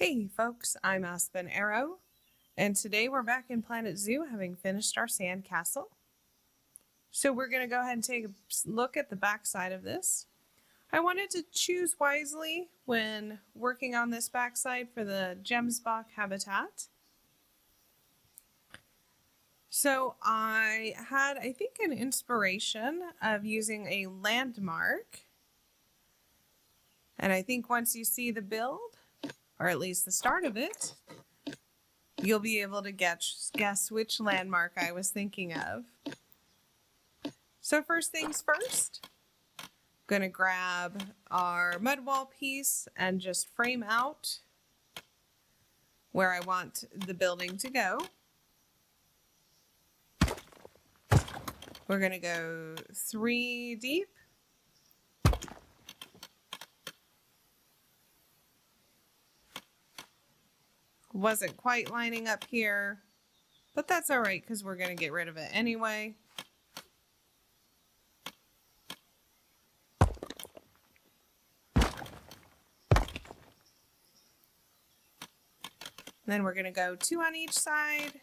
Hey folks, I'm Aspen Arrow, and today we're back in Planet Zoo having finished our sand castle. So we're going to go ahead and take a look at the back side of this. I wanted to choose wisely when working on this backside for the Gemsbok habitat. So I had, I think, an inspiration of using a landmark. And I think once you see the build, or at least the start of it, you'll be able to guess which landmark I was thinking of. So first things first, I'm going to grab our mud wall piece and just frame out where I want the building to go. We're going to go 3 deep. Wasn't quite lining up here, but that's all right because we're going to get rid of it anyway. Then we're going to go 2 on each side.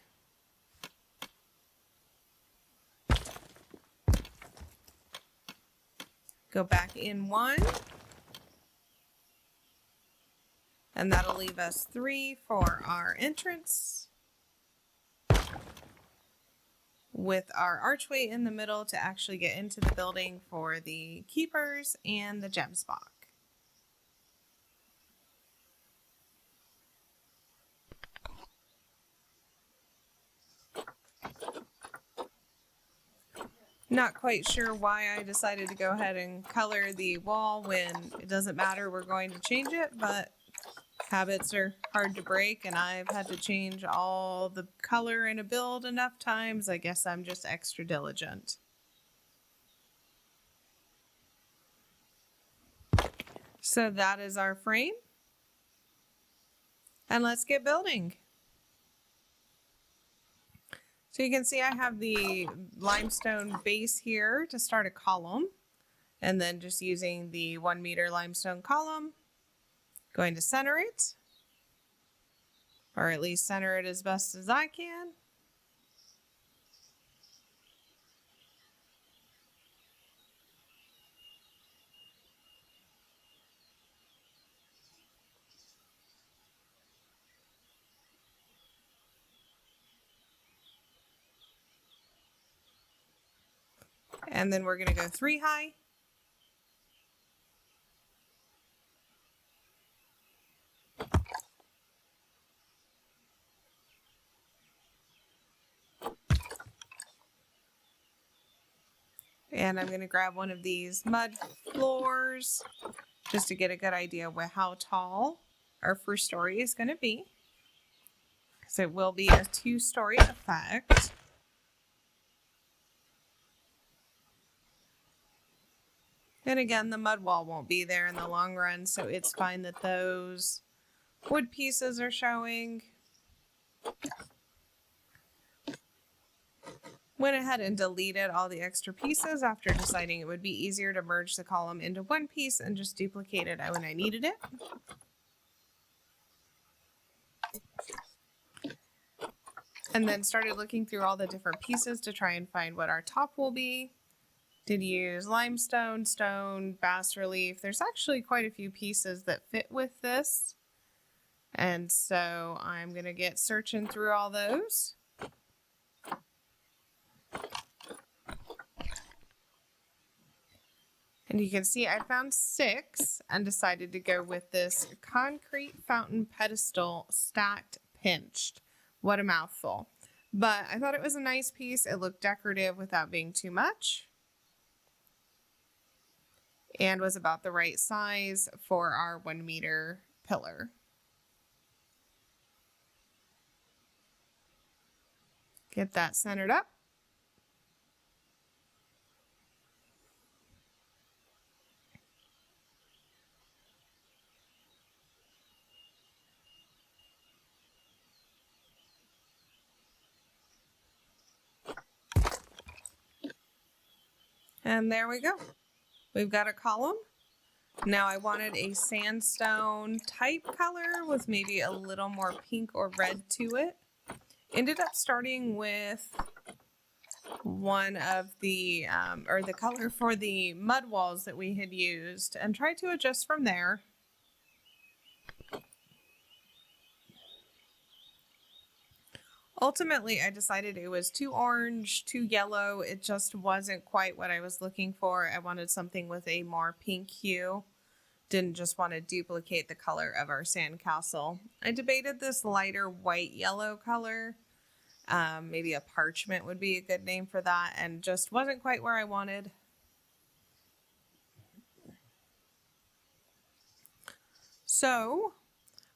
Go back in 1. And that'll leave us 3 for our entrance, with our archway in the middle to actually get into the building for the keepers and the Gemsbok. Not quite sure why I decided to go ahead and color the wall when it doesn't matter, we're going to change it, but habits are hard to break, and I've had to change all the color in a build enough times. I guess I'm just extra diligent. So that is our frame. And let's get building. So you can see I have the limestone base here to start a column, and then just using the 1 meter limestone column, going to center it, or at least center it as best as I can. And then we're going to go 3 high. And I'm going to grab one of these mud floors just to get a good idea of how tall our first story is going to be. So it will be a 2-story effect. And again, the mud wall won't be there in the long run, so it's fine that those wood pieces are showing. Went ahead and deleted all the extra pieces after deciding it would be easier to merge the column into one piece and just duplicate it when I needed it. And then started looking through all the different pieces to try and find what our top will be. Did use limestone, stone, bas relief. There's actually quite a few pieces that fit with this. And so I'm going to get searching through all those. And you can see I found 6 and decided to go with this concrete fountain pedestal stacked pinched. What a mouthful. But I thought it was a nice piece. It looked decorative without being too much, and was about the right size for our 1 meter pillar. Get that centered up. And there we go. We've got a column. Now I wanted a sandstone type color with maybe a little more pink or red to it. Ended up starting with one of the, or the color for the mud walls that we had used and tried to adjust from there. Ultimately, I decided it was too orange, too yellow. It just wasn't quite what I was looking for. I wanted something with a more pink hue. Didn't just want to duplicate the color of our sandcastle. I debated this lighter white yellow color. Maybe a parchment would be a good name for that, and just wasn't quite where I wanted. So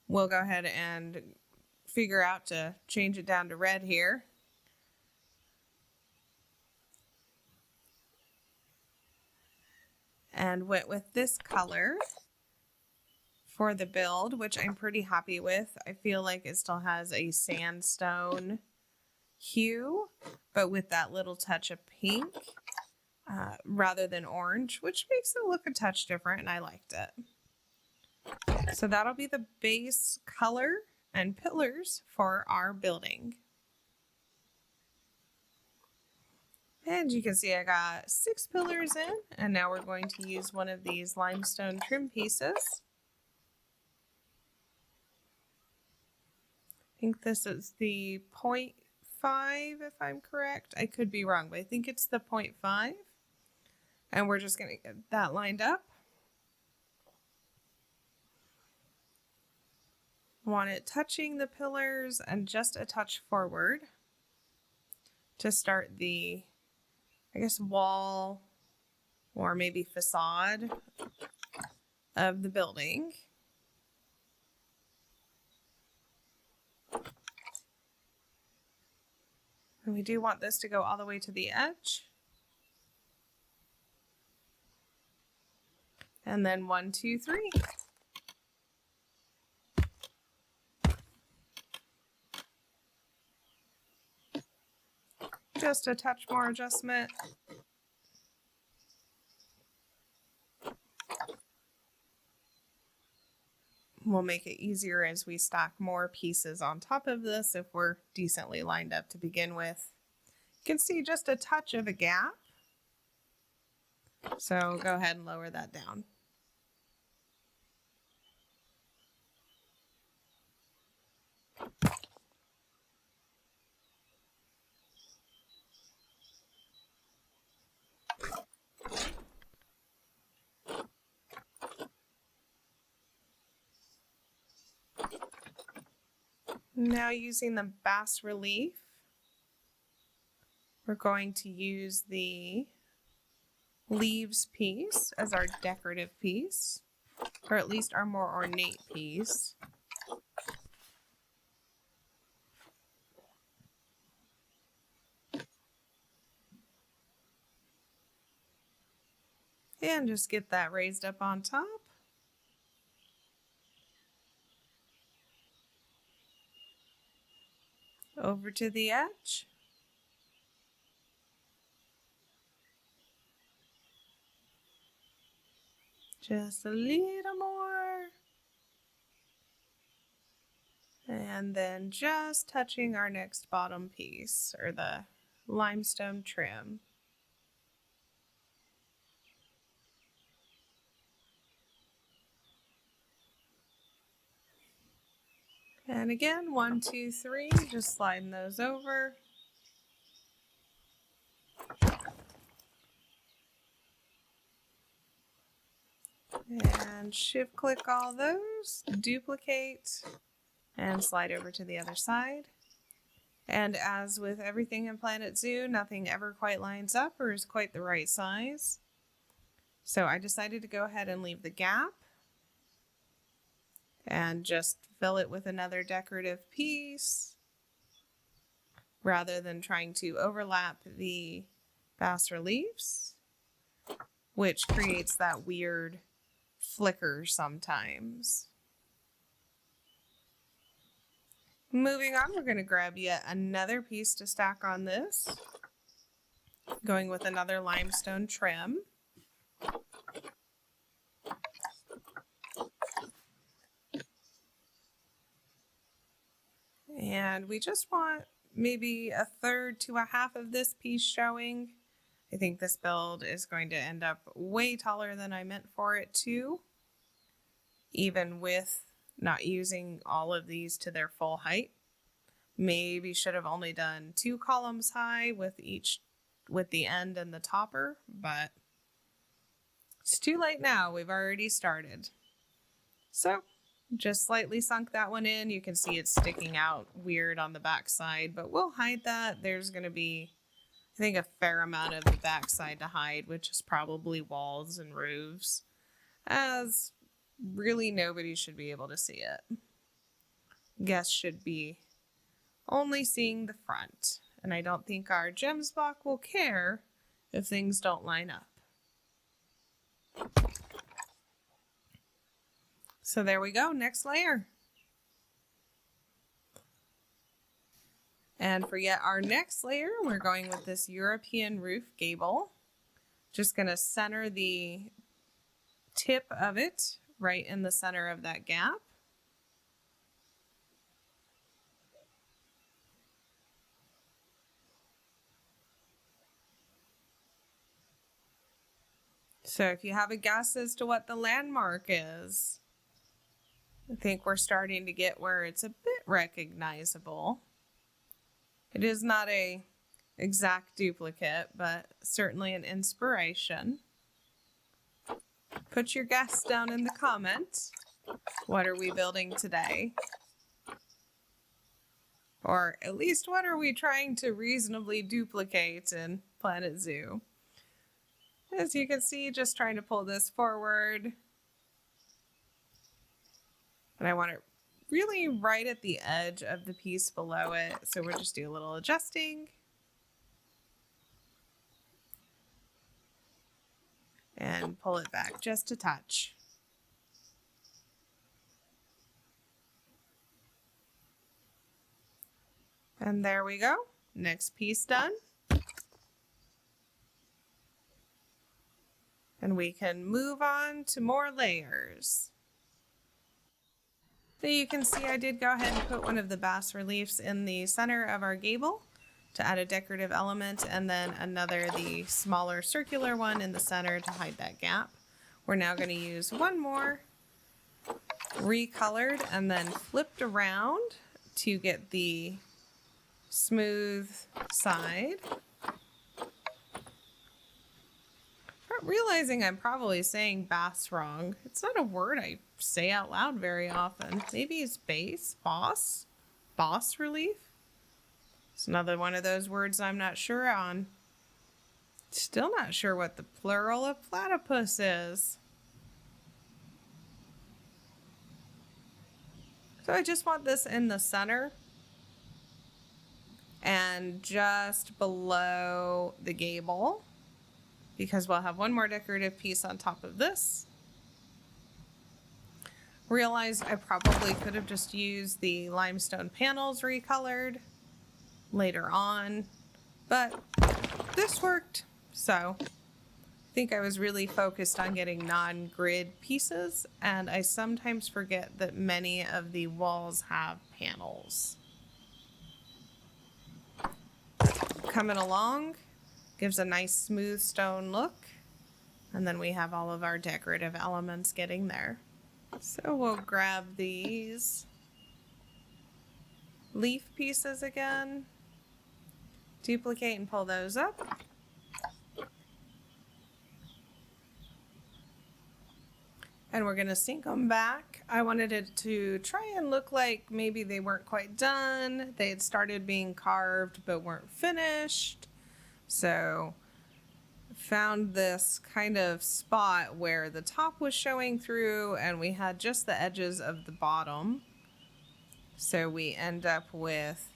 we'll go ahead and figure out to change it down to red here. And went with this color for the build, which I'm pretty happy with. I feel like it still has a sandstone hue, but with that little touch of pink rather than orange, which makes it look a touch different, and I liked it. So that'll be the base color and pillars for our building. And you can see I got 6 pillars in, and now we're going to use one of these limestone trim pieces. I think this is the 0.5 if I'm correct. I could be wrong, but I think it's the 0.5. And we're just going to get that lined up. Want it touching the pillars and just a touch forward to start the, I guess, wall or maybe facade of the building. And we do want this to go all the way to the edge. And then 1, 2, 3. Just a touch more adjustment. We'll make it easier as we stack more pieces on top of this if we're decently lined up to begin with. You can see just a touch of a gap. So go ahead and lower that down. Now using the bas relief, we're going to use the leaves piece as our decorative piece, or at least our more ornate piece. And just get that raised up on top. Over to the edge. Just a little more. And then just touching our next bottom piece, or the limestone trim. And again, 1, 2, 3, just sliding those over. And shift click all those, duplicate, and slide over to the other side. And as with everything in Planet Zoo, nothing ever quite lines up or is quite the right size. So I decided to go ahead and leave the gap and just fill it with another decorative piece rather than trying to overlap the bas reliefs, which creates that weird flicker sometimes. Moving on, we're going to grab yet another piece to stack on this, going with another limestone trim. And we just want maybe a third to a half of this piece showing. I think this build is going to end up way taller than I meant for it to, even with not using all of these to their full height. Maybe should have only done 2 columns high with the end and the topper, but it's too late now. We've already started. So just slightly sunk that one in. You can see it's sticking out weird on the back side, but we'll hide that. There's going to be, I think, a fair amount of the back side to hide, which is probably walls and roofs, as really nobody should be able to see it. Guests should be only seeing the front, and I don't think our Gemsbok will care if things don't line up. So there we go, next layer. And for yet our next layer, we're going with this European roof gable. Just going to center the tip of it right in the center of that gap. So if you have a guess as to what the landmark is, I think we're starting to get where it's a bit recognizable. It is not a exact duplicate, but certainly an inspiration. Put your guess down in the comments. What are we building today? Or at least what are we trying to reasonably duplicate in Planet Zoo? As you can see, just trying to pull this forward. And I want it really right at the edge of the piece below it. So we'll just do a little adjusting. And pull it back just a touch. And there we go. Next piece done. And we can move on to more layers. So you can see I did go ahead and put one of the bas reliefs in the center of our gable to add a decorative element, and then another, the smaller circular one in the center to hide that gap. We're now going to use one more recolored and then flipped around to get the smooth side. Realizing I'm probably saying bass wrong. It's not a word I say out loud very often. Maybe it's boss relief. It's another one of those words I'm not sure on. Still not sure what the plural of platypus is. So I just want this in the center and just below the gable, because we'll have one more decorative piece on top of this. Realized I probably could have just used the limestone panels recolored later on, but this worked. So I think I was really focused on getting non-grid pieces, and I sometimes forget that many of the walls have panels. Coming along. Gives a nice smooth stone look, and then we have all of our decorative elements getting there. So we'll grab these leaf pieces again, duplicate and pull those up. And we're going to sink them back. I wanted it to try and look like maybe they weren't quite done. They had started being carved but weren't finished. So found this kind of spot where the top was showing through and we had just the edges of the bottom. So we end up with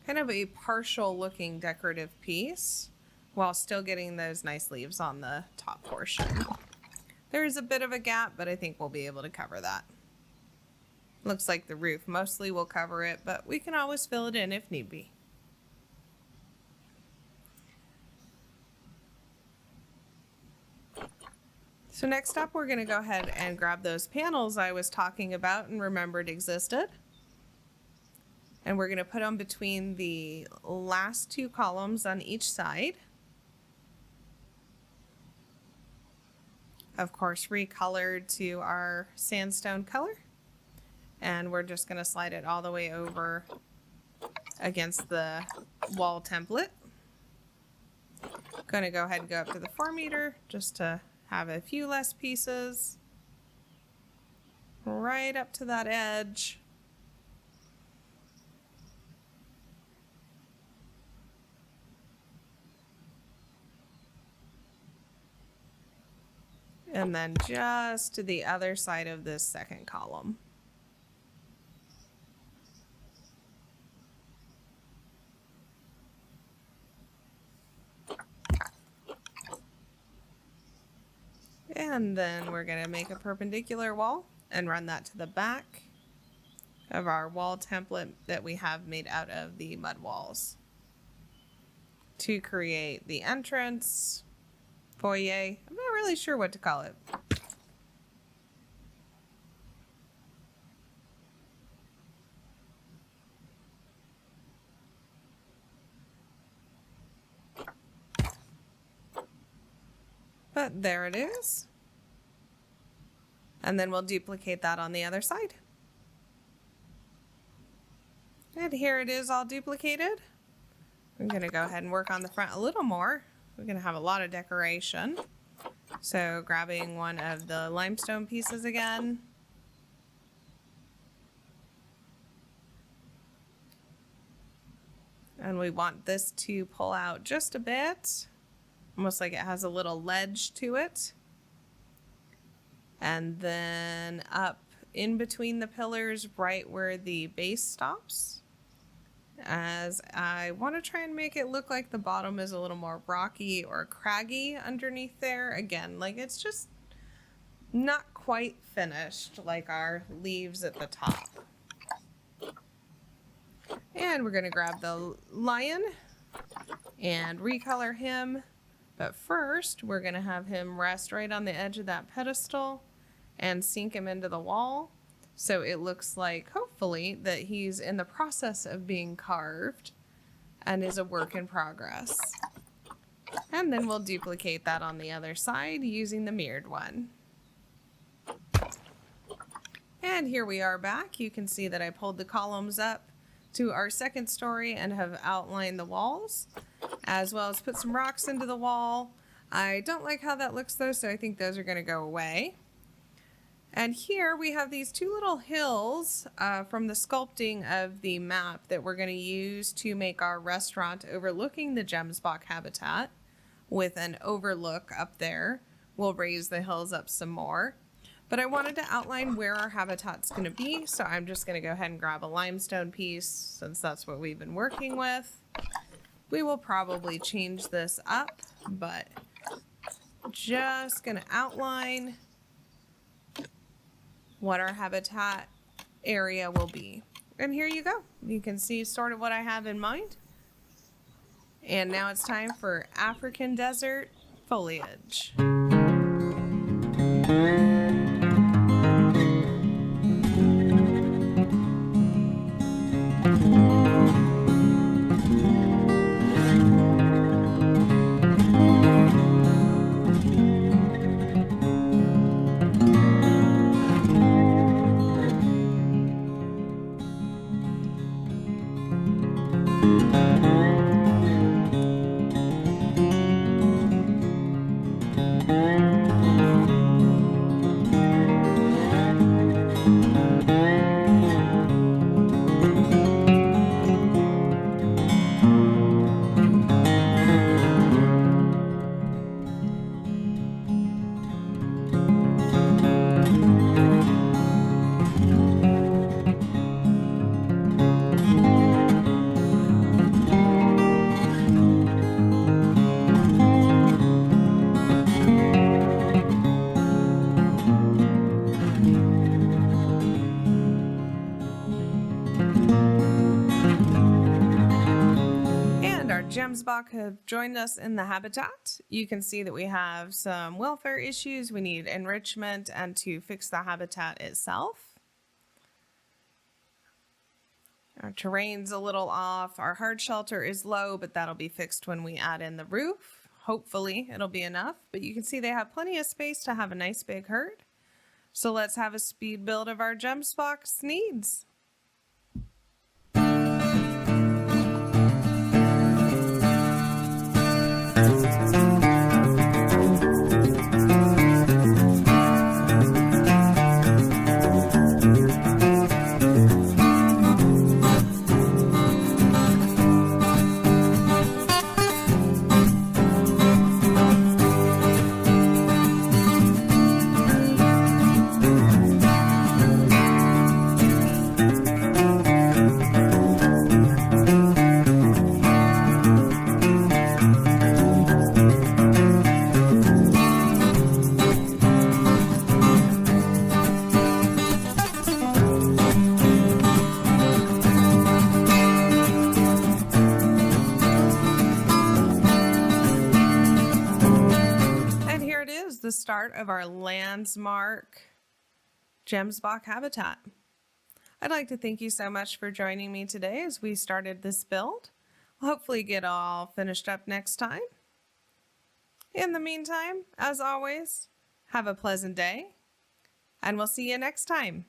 kind of a partial looking decorative piece while still getting those nice leaves on the top portion. There is a bit of a gap, but I think we'll be able to cover that. Looks like the roof mostly will cover it, but we can always fill it in if need be. So next up, we're going to go ahead and grab those panels I was talking about and remembered existed. And we're going to put them between the last two columns on each side. Of course, recolored to our sandstone color. And we're just going to slide it all the way over against the wall template. Going to go ahead and go up to the 4 meter just to have a few less pieces. Right up to that edge. And then just to the other side of this second column. And then we're going to make a perpendicular wall and run that to the back of our wall template that we have made out of the mud walls to create the entrance, foyer. I'm not really sure what to call it. But there it is. And then we'll duplicate that on the other side. And here it is all duplicated. I'm going to go ahead and work on the front a little more. We're going to have a lot of decoration. So grabbing one of the limestone pieces again. And we want this to pull out just a bit. Almost like it has a little ledge to it. And then up in between the pillars, right where the base stops. As I want to try and make it look like the bottom is a little more rocky or craggy underneath there. Again, like it's just not quite finished like our leaves at the top. And we're going to grab the lion and recolor him. But first, we're going to have him rest right on the edge of that pedestal and sink him into the wall. So it looks like, hopefully, that he's in the process of being carved and is a work in progress. And then we'll duplicate that on the other side using the mirrored one. And here we are back. You can see that I pulled the columns up to our second story and have outlined the walls, as well as put some rocks into the wall. I don't like how that looks though, so I think those are going to go away. And here we have these two little hills from the sculpting of the map that we're going to use to make our restaurant overlooking the Gemsbok habitat with an overlook up there. We'll raise the hills up some more. But I wanted to outline where our habitat's going to be, so I'm just going to go ahead and grab a limestone piece since that's what we've been working with. We will probably change this up, but just going to outline what our habitat area will be. And here you go. You can see sort of what I have in mind. And now it's time for African desert foliage. Gemsbok have joined us in the habitat. You can see that we have some welfare issues. We need enrichment and to fix the habitat itself. Our terrain's a little off. Our hard shelter is low, but that'll be fixed when we add in the roof. Hopefully it'll be enough, but you can see they have plenty of space to have a nice big herd. So let's have a speed build of our Gemsbok's needs. The start of our landmark Gemsbok habitat. I'd like to thank you so much for joining me today as we started this build. We'll hopefully get all finished up next time. In the meantime, as always, have a pleasant day, and we'll see you next time.